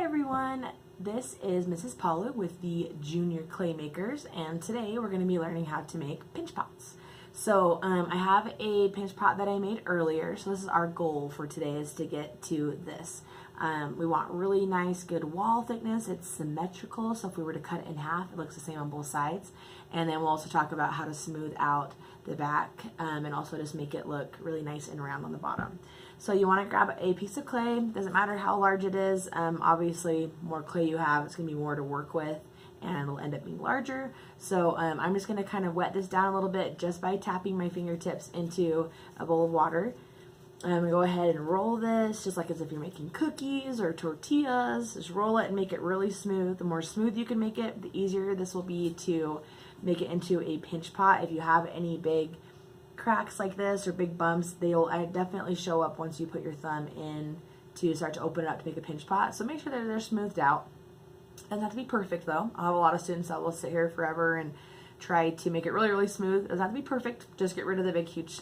Hi everyone, this is Mrs. Paula with the Junior Clay Makers, and today we're going to be learning how to make pinch pots. So I have a pinch pot that I made earlier, so this is our goal for today, is to get to this. We want really nice, good wall thickness. It's symmetrical, so if we were to cut it in half, it looks the same on both sides. And then we'll also talk about how to smooth out the back and also just make it look really nice and round on the bottom. So you want to grab a piece of clay. Doesn't matter how large it is. Obviously, more clay you have, it's going to be more to work with, and it'll end up being larger. So I'm just going to kind of wet this down a little bit just by tapping my fingertips into a bowl of water. Go ahead and roll this just like as if you're making cookies or tortillas. Just roll it and make it really smooth. The more smooth you can make it, the easier this will be to make it into a pinch pot. If you have any big cracks like this or big bumps, they'll definitely show up once you put your thumb in to start to open it up to make a pinch pot. So make sure that they're smoothed out. Doesn't have to be perfect though. I have a lot of students that will sit here forever and try to make it really, really smooth. It doesn't have to be perfect. Just get rid of the big, huge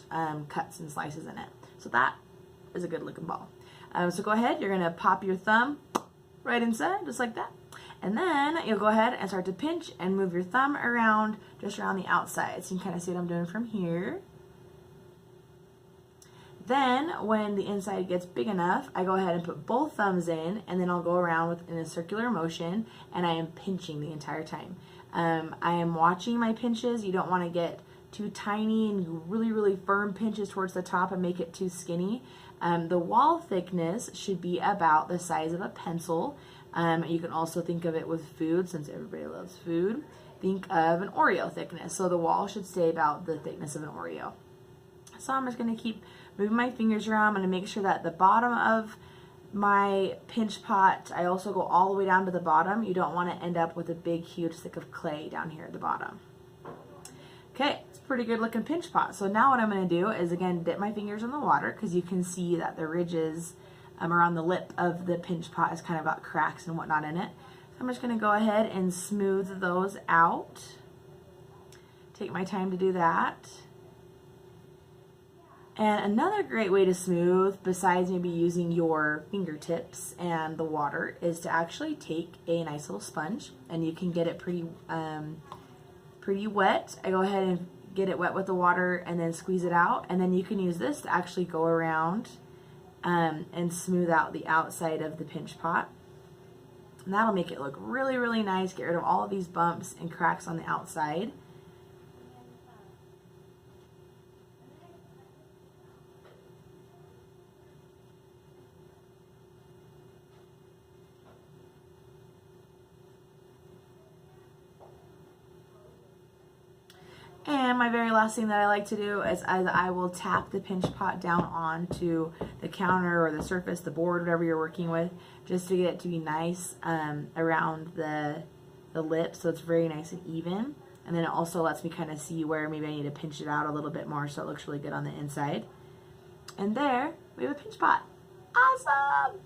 cuts and slices in it. So that is a good looking ball. So go ahead, you're gonna pop your thumb right inside, just like that. And then you'll go ahead and start to pinch and move your thumb around, just around the outside. So you can kind of see what I'm doing from here. Then when the inside gets big enough, I go ahead and put both thumbs in, and then I'll go around in a circular motion, and I am pinching the entire time. I am watching my pinches. You don't want to get too tiny and really, really firm pinches towards the top and make it too skinny. The wall thickness should be about the size of a pencil. You can also think of it with food, since everybody loves food. Think of an Oreo thickness. So the wall should stay about the thickness of an Oreo. So I'm just going to keep moving my fingers around. I'm going to make sure that the bottom of my pinch pot, I also go all the way down to the bottom. You don't want to end up with a big, huge stick of clay down here at the bottom. Okay, it's a pretty good looking pinch pot. So now what I'm going to do is, again, dip my fingers in the water, because you can see that the ridges around the lip of the pinch pot is kind of got cracks and whatnot in it. So I'm just going to go ahead and smooth those out. Take my time to do that. And another great way to smooth, besides maybe using your fingertips and the water, is to actually take a nice little sponge, and you can get it pretty wet. I go ahead and get it wet with the water and then squeeze it out, and then you can use this to actually go around and smooth out the outside of the pinch pot. And that'll make it look really, really nice. Get rid of all of these bumps and cracks on the outside. And my very last thing that I like to do is I will tap the pinch pot down onto the counter or the surface, the board, whatever you're working with, just to get it to be nice around the lip, so it's very nice and even. And then it also lets me kind of see where maybe I need to pinch it out a little bit more so it looks really good on the inside. And there, we have a pinch pot. Awesome!